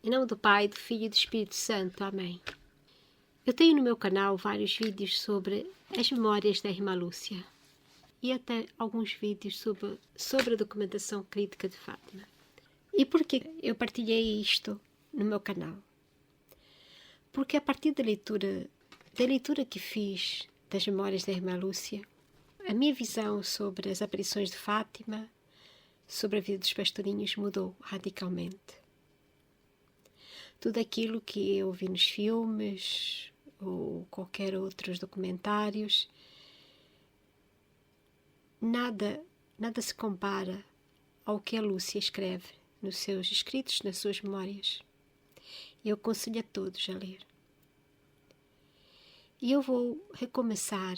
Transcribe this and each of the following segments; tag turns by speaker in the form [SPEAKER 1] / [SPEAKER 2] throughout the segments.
[SPEAKER 1] Em nome do Pai, do Filho e do Espírito Santo. Amém. Eu tenho no meu canal vários vídeos sobre as memórias da Irmã Lúcia e até alguns vídeos sobre a documentação crítica de Fátima. E por que eu partilhei isto no meu canal? Porque a partir da leitura que fiz das memórias da Irmã Lúcia, a minha visão sobre as aparições de Fátima, sobre a vida dos pastorinhos, mudou radicalmente. Tudo aquilo que eu vi nos filmes ou qualquer outros documentários, nada se compara ao que a Lúcia escreve nos seus escritos, nas suas memórias. Eu aconselho a todos a ler. E eu vou recomeçar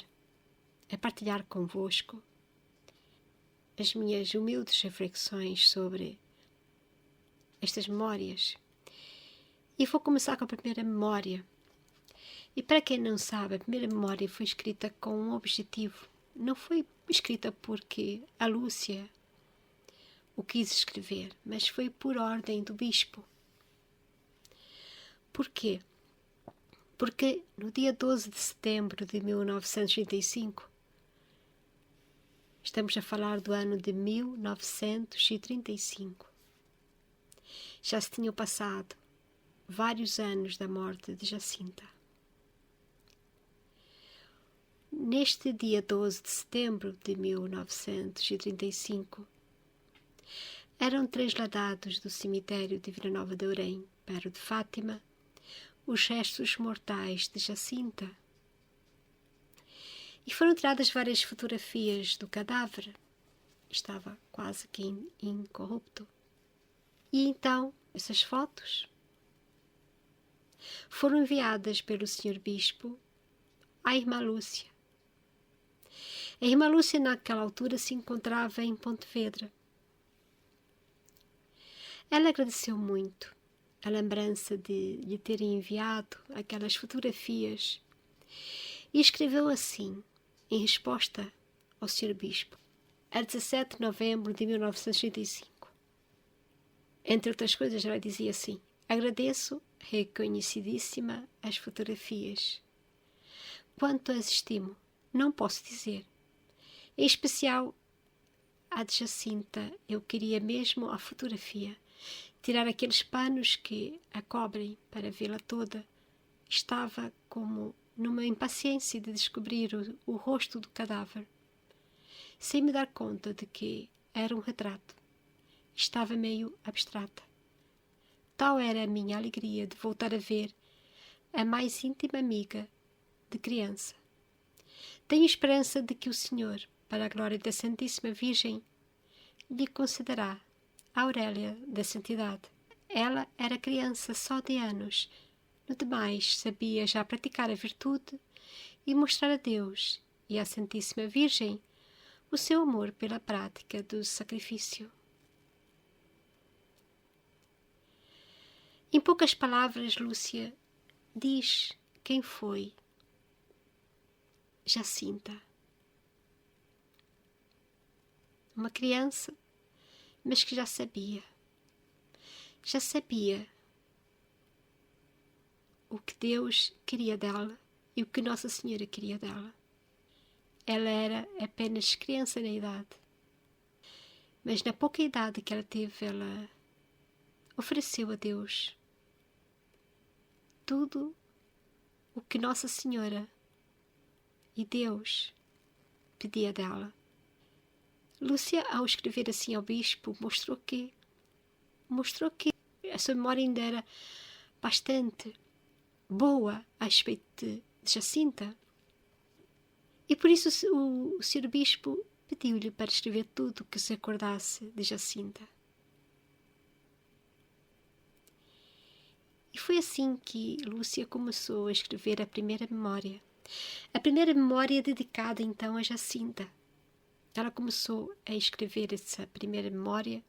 [SPEAKER 1] a partilhar convosco as minhas humildes reflexões sobre estas memórias. E vou começar com a primeira memória. E para quem não sabe, a primeira memória foi escrita com um objetivo. Não foi escrita porque a Lúcia o quis escrever, mas foi por ordem do bispo. Porquê? Porque no dia 12 de setembro de 1935, estamos a falar do ano de 1935, já se tinham passado vários anos da morte de Jacinta. Neste dia 12 de setembro de 1935, eram trasladados do cemitério de Vila Nova de Ourém para o de Fátima os restos mortais de Jacinta. E foram tiradas várias fotografias do cadáver. Estava quase que incorrupto. E então, essas fotos foram enviadas pelo Sr. Bispo à Irmã Lúcia. A Irmã Lúcia, naquela altura, se encontrava em Pontevedra. Ela agradeceu muito a lembrança de lhe terem enviado aquelas fotografias e escreveu assim, em resposta ao Sr. Bispo, a 17 de novembro de 1935. Entre outras coisas, ela dizia assim: agradeço, reconhecidíssima, as fotografias. Quanto as estimo, não posso dizer. Em especial, a de Jacinta, eu queria mesmo a fotografia, tirar aqueles panos que a cobrem para vê-la toda. Estava como numa impaciência de descobrir o rosto do cadáver, sem me dar conta de que era um retrato. Estava meio abstrata. Tal era a minha alegria de voltar a ver a mais íntima amiga de criança. Tenho esperança de que o Senhor, para a glória da Santíssima Virgem, lhe concederá a Aurélia da Santidade. Ela era criança só de anos. No demais, sabia já praticar a virtude e mostrar a Deus e à Santíssima Virgem o seu amor pela prática do sacrifício. Em poucas palavras, Lúcia diz quem foi Jacinta. Uma criança, mas que já sabia o que Deus queria dela e o que Nossa Senhora queria dela. Ela era apenas criança na idade, mas na pouca idade que ela teve, ela ofereceu a Deus tudo o que Nossa Senhora e Deus pedia dela. Lúcia, ao escrever assim ao bispo, mostrou que a sua memória ainda era bastante boa a respeito de Jacinta. E por isso o Sr. Bispo pediu-lhe para escrever tudo o que se acordasse de Jacinta. E foi assim que Lúcia começou a escrever a primeira memória. A primeira memória dedicada então a Jacinta. Ela começou a escrever essa primeira memória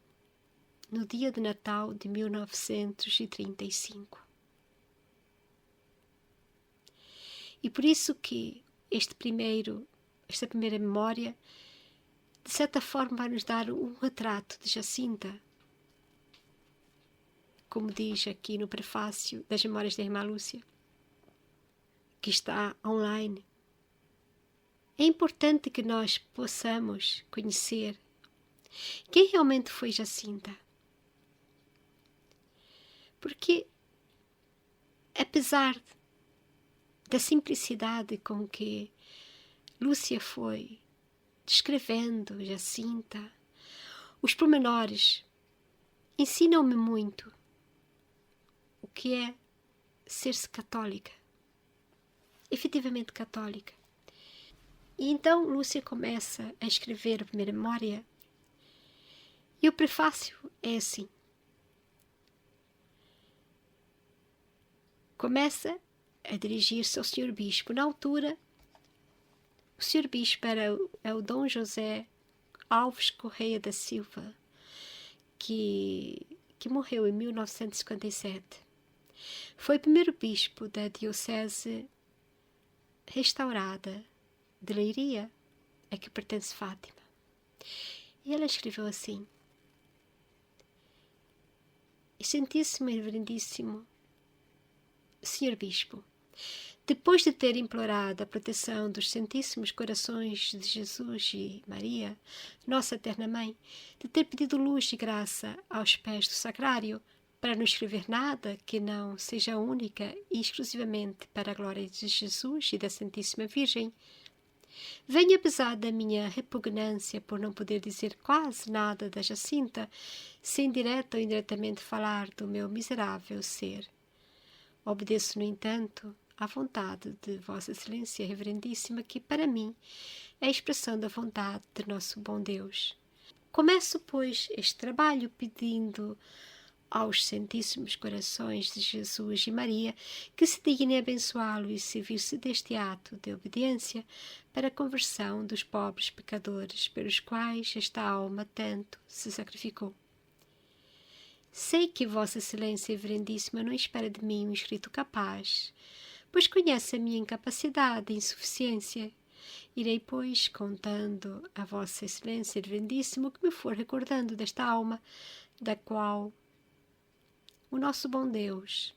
[SPEAKER 1] no dia de Natal de 1935. E por isso que esta primeira memória, de certa forma, vai nos dar um retrato de Jacinta. como diz aqui no prefácio das Memórias da Irmã Lúcia, que está online. É importante que nós possamos conhecer quem realmente foi Jacinta. Porque, apesar da simplicidade com que Lúcia foi descrevendo Jacinta, os pormenores ensinam-me muito o que é ser-se católica, efetivamente católica. E então Lúcia começa a escrever a primeira memória e o prefácio é assim. Começa a dirigir-se ao Sr. Bispo. Na altura, o Sr. Bispo é o Dom José Alves Correia da Silva, que morreu em 1957. Foi o primeiro bispo da diocese restaurada de Leiria, a que pertence Fátima. E ela escreveu assim: Excelentíssimo e reverendíssimo Sr. Bispo, depois de ter implorado a proteção dos Santíssimos Corações de Jesus e Maria, Nossa Eterna Mãe, de ter pedido luz e graça aos pés do Sacrário, para não escrever nada que não seja única e exclusivamente para a glória de Jesus e da Santíssima Virgem, venho, apesar da minha repugnância por não poder dizer quase nada da Jacinta, sem direta ou indiretamente falar do meu miserável ser. Obedeço, no entanto, à vontade de Vossa Excelência Reverendíssima, que, para mim, é a expressão da vontade de nosso bom Deus. Começo, pois, este trabalho pedindo aos Santíssimos Corações de Jesus e Maria que se dignem abençoá-lo e servir-se deste ato de obediência para a conversão dos pobres pecadores pelos quais esta alma tanto se sacrificou. Sei que Vossa Excelência Reverendíssima não espera de mim um escrito capaz, pois conhece a minha incapacidade e insuficiência. Irei, pois, contando a Vossa Excelência Reverendíssima o que me for recordando desta alma, da qual o nosso bom Deus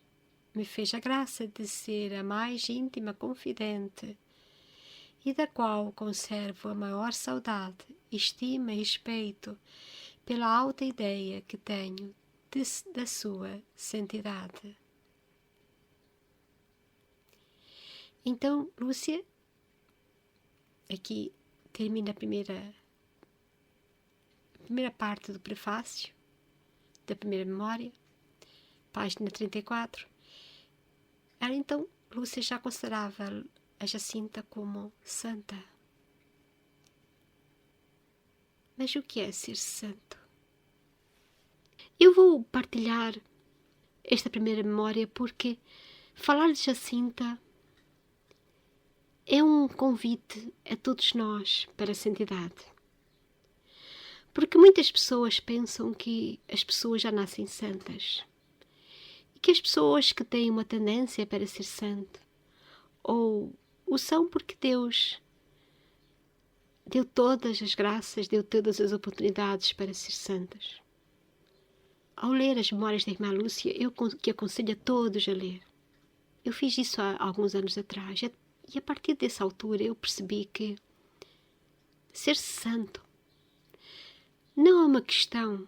[SPEAKER 1] me fez a graça de ser a mais íntima confidente e da qual conservo a maior saudade, estima e respeito pela alta ideia que tenho da sua santidade. Então, Lúcia, aqui termina a primeira parte do prefácio, da primeira memória, página 34. Ela, então, Lúcia já considerava a Jacinta como santa. Mas o que é ser santo? Eu vou partilhar esta primeira memória porque falar de Jacinta é um convite a todos nós para a santidade. Porque muitas pessoas pensam que as pessoas já nascem santas e que as pessoas que têm uma tendência para ser santo ou o são porque Deus deu todas as graças, deu todas as oportunidades para ser santas. Ao ler as memórias da Irmã Lúcia, eu que aconselho a todos a ler. Eu fiz isso há alguns anos atrás e a partir dessa altura eu percebi que ser santo não é uma questão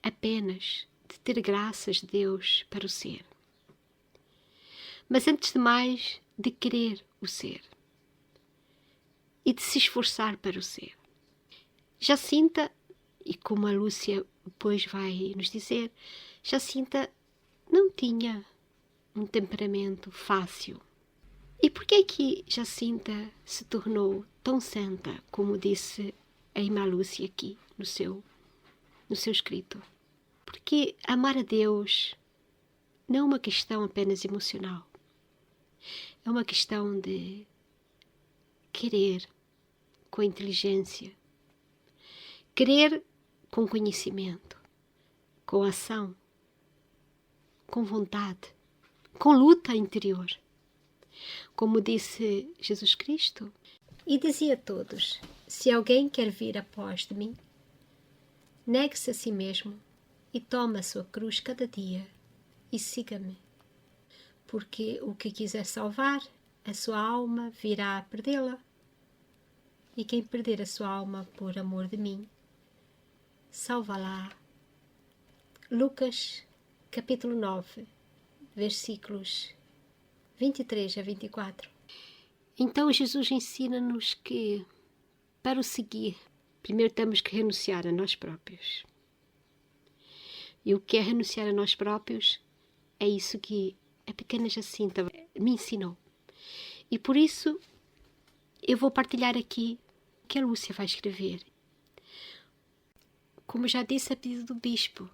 [SPEAKER 1] apenas de ter graças de Deus para o ser, mas antes de mais de querer o ser e de se esforçar para o ser. Jacinta, e como a Lúcia depois vai nos dizer, Jacinta não tinha um temperamento fácil. E por que é que Jacinta se tornou tão santa, como disse a Irmã Lúcia aqui no seu escrito? Porque amar a Deus não é uma questão apenas emocional. É uma questão de querer com inteligência, querer com conhecimento, com ação, com vontade, com luta interior. Como disse Jesus Cristo, e dizia a todos: se alguém quer vir após de mim, negue-se a si mesmo e tome a sua cruz cada dia e siga-me, porque o que quiser salvar a sua alma virá a perdê-la, e quem perder a sua alma por amor de mim, salva-la. Lucas, capítulo 9, versículos 23 a 24. Então Jesus ensina-nos que, para o seguir, primeiro temos que renunciar a nós próprios. E o que é renunciar a nós próprios? É isso que a pequena Jacinta me ensinou. E por isso eu vou partilhar aqui o que a Lúcia vai escrever. Como já disse, a pedido do bispo.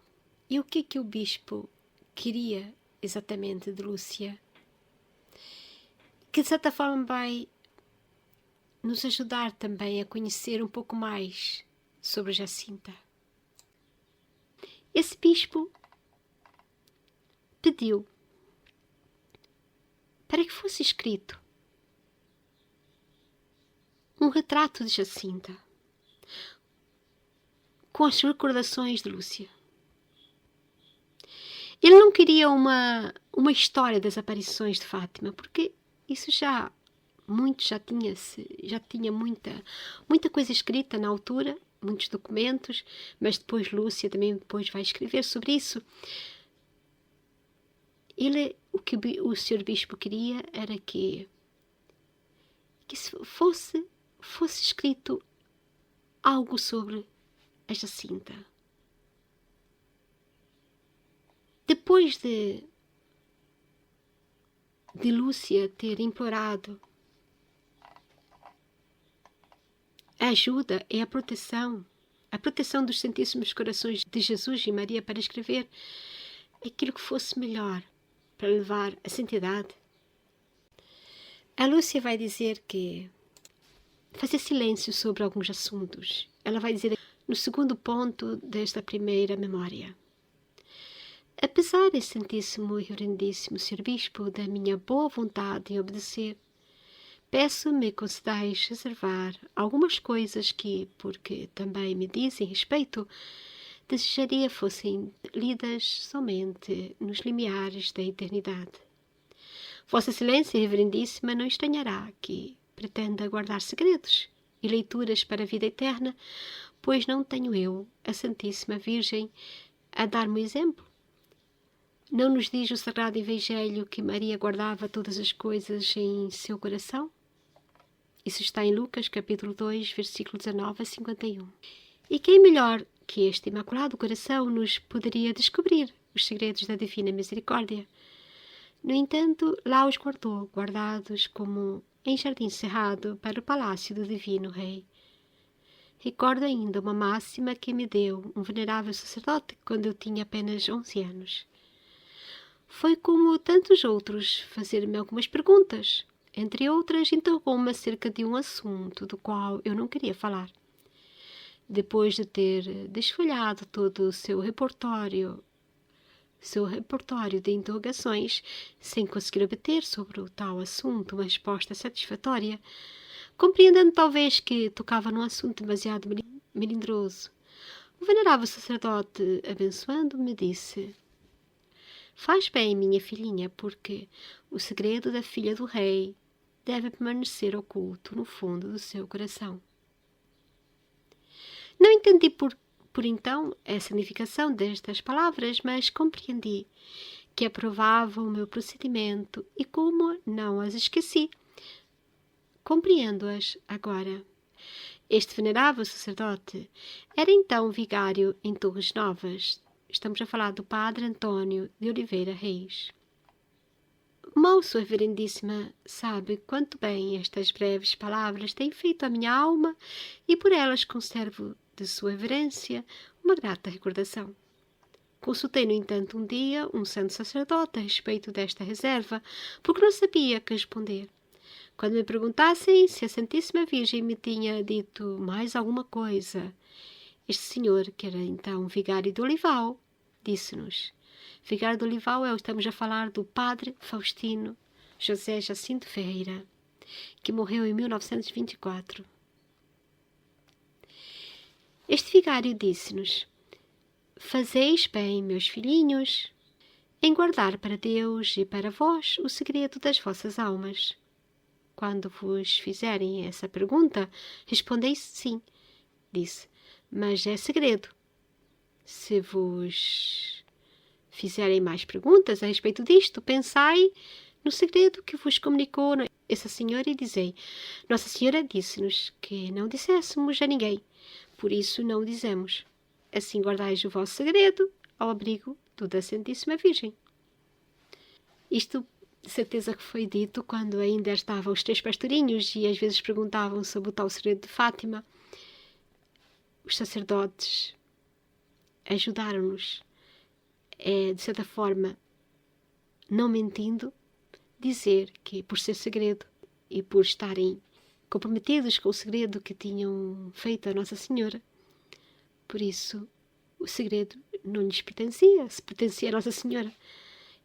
[SPEAKER 1] E o que o bispo queria exatamente de Lúcia? Que de certa forma vai nos ajudar também a conhecer um pouco mais sobre Jacinta. Esse bispo pediu para que fosse escrito um retrato de Jacinta com as recordações de Lúcia. Ele não queria uma história das aparições de Fátima, porque isso já tinha muita coisa escrita na altura, muitos documentos, mas depois Lúcia também depois vai escrever sobre isso. O que o Sr. Bispo queria era que fosse escrito algo sobre a Jacinta. Depois de Lúcia ter implorado a ajuda e a proteção dos Santíssimos Corações de Jesus e Maria para escrever aquilo que fosse melhor para levar a santidade, a Lúcia vai dizer que fazer silêncio sobre alguns assuntos. Ela vai dizer no segundo ponto desta primeira memória: apesar, Santíssimo e Reverendíssimo Sr. Bispo, da minha boa vontade em obedecer, peço-me concedais reservar algumas coisas que, porque também me dizem respeito, desejaria fossem lidas somente nos limiares da eternidade. Vossa Excelência Reverendíssima não estranhará que pretenda guardar segredos e leituras para a vida eterna, pois não tenho eu, a Santíssima Virgem, a dar-me exemplo. Não nos diz o Sagrado Evangelho que Maria guardava todas as coisas em seu coração? Isso está em Lucas, capítulo 2, versículo 19 a 51. E quem melhor que este Imaculado Coração nos poderia descobrir os segredos da Divina Misericórdia? No entanto, lá os guardou, guardados como em jardim cerrado para o palácio do Divino Rei. Recordo ainda uma máxima que me deu um venerável sacerdote quando eu tinha apenas 11 anos. Foi como tantos outros fazer-me algumas perguntas. Entre outras, interrogou-me acerca de um assunto do qual eu não queria falar. Depois de ter desfolhado todo o seu repertório de interrogações, sem conseguir obter sobre o tal assunto uma resposta satisfatória, compreendendo talvez que tocava num assunto demasiado melindroso, o venerável sacerdote, abençoando-me, disse: faz bem, minha filhinha, porque o segredo da filha do rei deve permanecer oculto no fundo do seu coração. Não entendi por então a significação destas palavras, mas compreendi que aprovavam o meu procedimento e, como não as esqueci, compreendo-as agora. Este venerável sacerdote era então vigário em Torres Novas. Estamos a falar do Padre Antônio de Oliveira Reis. Mal Sua Reverendíssima sabe quanto bem estas breves palavras têm feito a minha alma e por elas conservo de Sua Reverência uma grata recordação. Consultei, no entanto, um dia um santo sacerdote a respeito desta reserva, porque não sabia que responder. Quando me perguntassem se a Santíssima Virgem me tinha dito mais alguma coisa, este senhor, que era então vigário de Olival, disse-nos: vigário de Olival estamos a falar do Padre Faustino José Jacinto Ferreira, que morreu em 1924. Este vigário disse-nos: fazeis bem, meus filhinhos, em guardar para Deus e para vós o segredo das vossas almas. Quando vos fizerem essa pergunta, respondei sim, disse, mas é segredo. Se vos fizerem mais perguntas a respeito disto, pensai no segredo que vos comunicou essa senhora e dizei: Nossa Senhora disse-nos que não disséssemos a ninguém, por isso não o dizemos. Assim guardais o vosso segredo ao abrigo da Santíssima Virgem. Isto, de certeza que foi dito quando ainda estavam os 3 pastorinhos e às vezes perguntavam sobre o tal segredo de Fátima. Os sacerdotes ajudaram-nos, de certa forma, não mentindo, dizer que por ser segredo e por estarem comprometidos com o segredo que tinham feito a Nossa Senhora, por isso o segredo não lhes pertencia, se pertencia a Nossa Senhora.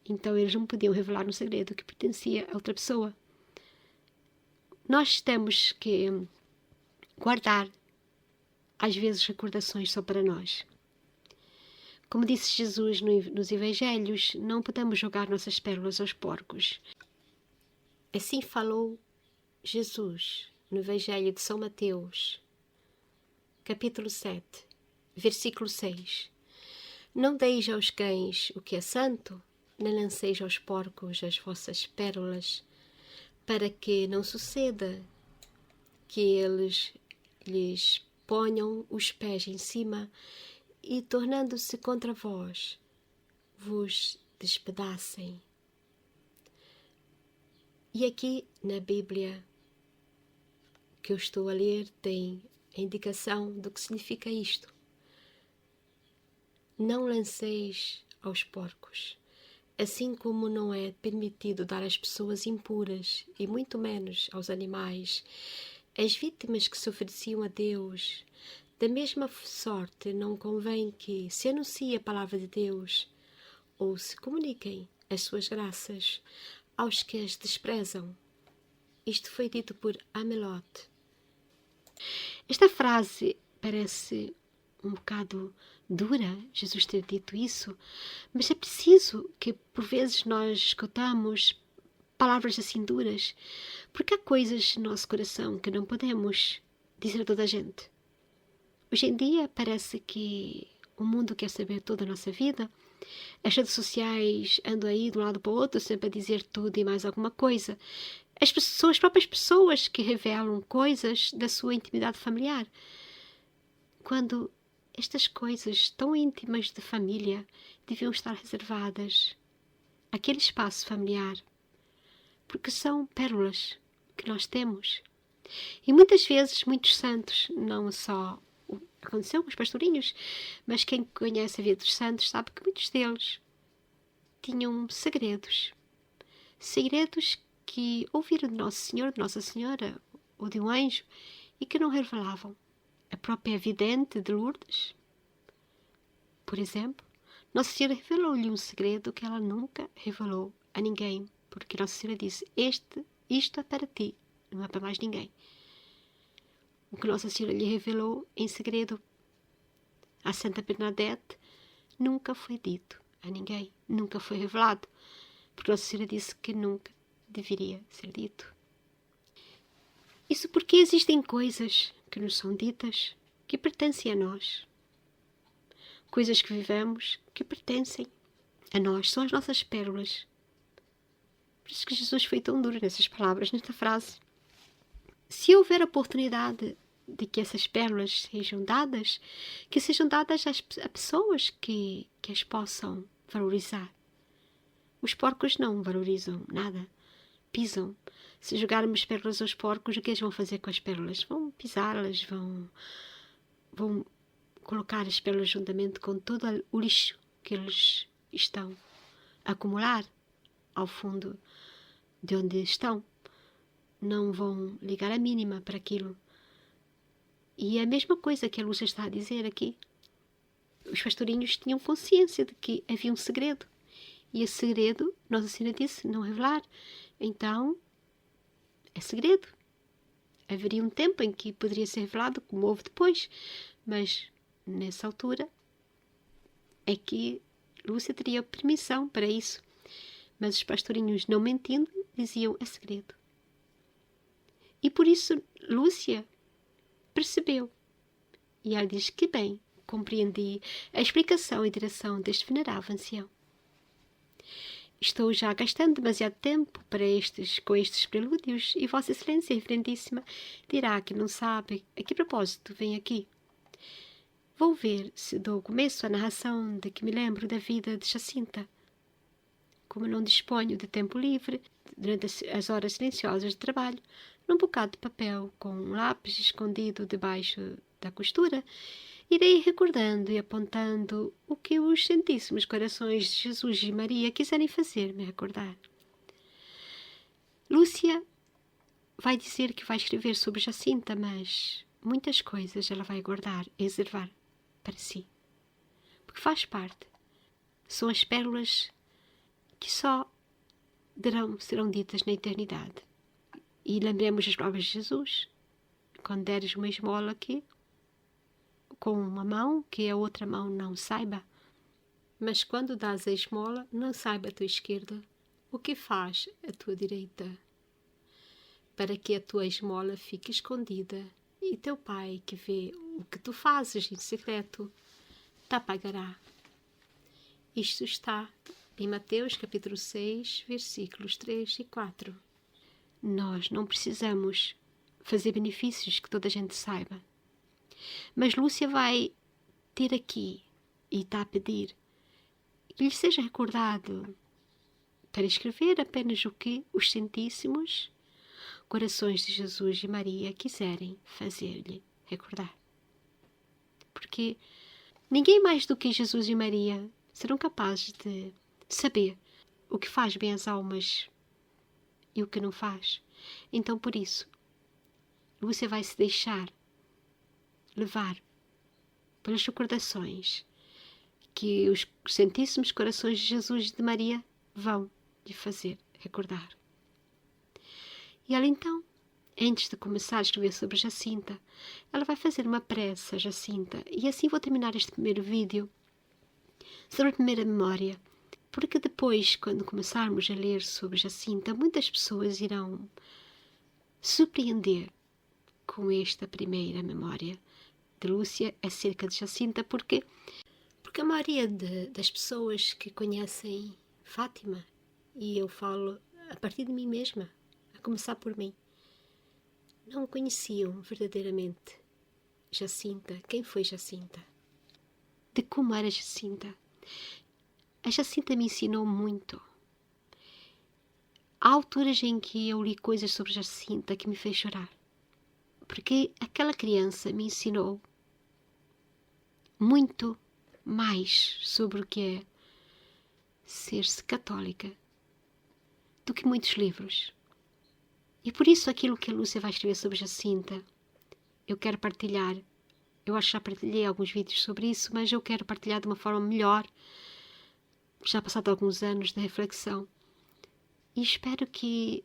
[SPEAKER 1] Então eles não podiam revelar um segredo que pertencia a outra pessoa. Nós temos que guardar, às vezes, recordações só para nós. Como disse Jesus nos Evangelhos, não podemos jogar nossas pérolas aos porcos. Assim falou Jesus no Evangelho de São Mateus, capítulo 7, versículo 6. Não deis aos cães o que é santo, nem lanceis aos porcos as vossas pérolas, para que não suceda que eles lhes ponham os pés em cima e, tornando-se contra vós, vos despedacem. E aqui na Bíblia que eu estou a ler tem a indicação do que significa isto. Não lanceis aos porcos, assim como não é permitido dar às pessoas impuras, e muito menos aos animais, as vítimas que se ofereciam a Deus. Da mesma sorte, não convém que se anuncie a palavra de Deus ou se comuniquem as suas graças aos que as desprezam. Isto foi dito por Amelot. Esta frase parece um bocado dura, Jesus ter dito isso, mas é preciso que por vezes nós escutamos palavras assim duras, porque há coisas no nosso coração que não podemos dizer a toda a gente. Hoje em dia parece que o mundo quer saber toda a nossa vida. As redes sociais andam aí de um lado para o outro sempre a dizer tudo e mais alguma coisa. São as próprias pessoas que revelam coisas da sua intimidade familiar. Quando estas coisas tão íntimas de família deviam estar reservadas àquele espaço familiar, porque são pérolas que nós temos. E muitas vezes muitos santos, não só aconteceu com os pastorinhos, mas quem conhece a vida dos santos sabe que muitos deles tinham segredos. Segredos que ouviram de Nosso Senhor, de Nossa Senhora ou de um anjo e que não revelavam. A própria vidente de Lourdes, por exemplo, Nossa Senhora revelou-lhe um segredo que ela nunca revelou a ninguém, porque Nossa Senhora disse: isto é para ti, não é para mais ninguém. O que Nossa Senhora lhe revelou em segredo à Santa Bernadette nunca foi dito a ninguém, nunca foi revelado, porque Nossa Senhora disse que nunca deveria ser dito. Isso porque existem coisas que nos são ditas que pertencem a nós. Coisas que vivemos que pertencem a nós, são as nossas pérolas. Por isso que Jesus foi tão duro nessas palavras, nesta frase. Se houver oportunidade de que essas pérolas sejam dadas, que sejam dadas a pessoas que as possam valorizar. Os porcos não valorizam nada, pisam. Se jogarmos pérolas aos porcos, o que eles vão fazer com as pérolas? Vão pisá-las, vão colocar as pérolas juntamente com todo o lixo que eles estão a acumular ao fundo de onde estão. Não vão ligar a mínima para aquilo. E é a mesma coisa que a Lúcia está a dizer aqui. Os pastorinhos tinham consciência de que havia um segredo. E esse segredo, Nossa Senhora disse, não revelar. Então, é segredo. Haveria um tempo em que poderia ser revelado, como houve depois. Mas, nessa altura, é que Lúcia teria permissão para isso, mas os pastorinhos, não mentindo, diziam a segredo. E por isso Lúcia percebeu. E ela diz: que bem, compreendi a explicação e direção deste venerável ancião. Estou já gastando demasiado tempo com estes prelúdios, e Vossa Excelência, Reverendíssima, dirá que não sabe a que propósito vem aqui. Vou ver se dou começo à narração de que me lembro da vida de Jacinta. Como não disponho de tempo livre, durante as horas silenciosas de trabalho, num bocado de papel com um lápis escondido debaixo da costura, irei recordando e apontando o que os Santíssimos Corações de Jesus e Maria quiserem fazer-me recordar. Lúcia vai dizer que vai escrever sobre Jacinta, mas muitas coisas ela vai guardar e reservar para si. Porque faz parte. São as pérolas que só serão ditas na eternidade. E lembremos as palavras de Jesus: quando deres uma esmola aqui, com uma mão, que a outra mão não saiba. Mas quando dás a esmola, não saiba a tua esquerda o que faz a tua direita, para que a tua esmola fique escondida, e teu Pai, que vê o que tu fazes em secreto, te pagará. Isto está em Mateus capítulo 6, versículos 3 e 4. Nós não precisamos fazer benefícios que toda a gente saiba. Mas Lúcia vai ter aqui, e está a pedir, que lhe seja recordado para escrever apenas o que os Santíssimos Corações de Jesus e Maria quiserem fazer-lhe recordar. Porque ninguém mais do que Jesus e Maria serão capazes de saber o que faz bem às almas e o que não faz. Então, por isso, Lúcia vai se deixar levar pelas recordações que os Santíssimos Corações de Jesus e de Maria vão lhe fazer recordar. E ela então, antes de começar a escrever sobre Jacinta, ela vai fazer uma prece a Jacinta. E assim vou terminar este primeiro vídeo sobre a primeira memória, porque depois, quando começarmos a ler sobre Jacinta, muitas pessoas irão surpreender com esta primeira memória de Lúcia acerca de Jacinta, porque a maioria das pessoas que conhecem Fátima, e eu falo a partir de mim mesma, a começar por mim, não conheciam verdadeiramente Jacinta, quem foi Jacinta, de como era Jacinta. A Jacinta me ensinou muito. Há alturas em que eu li coisas sobre Jacinta que me fez chorar, porque aquela criança me ensinou muito mais sobre o que é ser-se católica do que muitos livros. E por isso aquilo que a Lúcia vai escrever sobre Jacinta, eu quero partilhar. Eu acho que já partilhei alguns vídeos sobre isso, mas eu quero partilhar de uma forma melhor, já passado alguns anos de reflexão. E espero que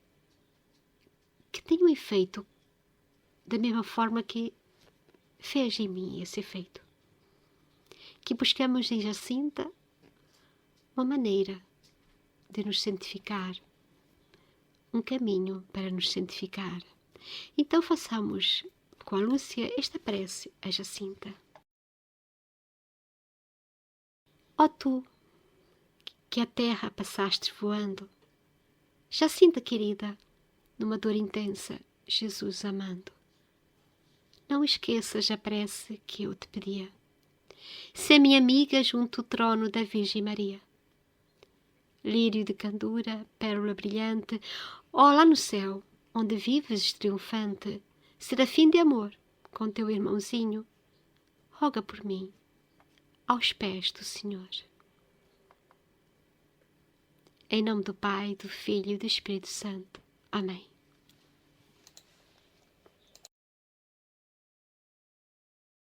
[SPEAKER 1] tenha um efeito da mesma forma que fez em mim esse efeito. Que buscamos em Jacinta uma maneira de nos santificar, um caminho para nos santificar. Então façamos com a Lúcia esta prece a Jacinta. Ó tu, que a terra passastes voando, Jacinta querida, numa dor intensa, Jesus amando, não esqueças a prece que eu te pedia. Sê minha amiga junto ao trono da Virgem Maria. Lírio de candura, pérola brilhante, ó lá no céu, onde vives triunfante, serafim de amor, com teu irmãozinho, roga por mim, aos pés do Senhor. Em nome do Pai, do Filho e do Espírito Santo. Amém.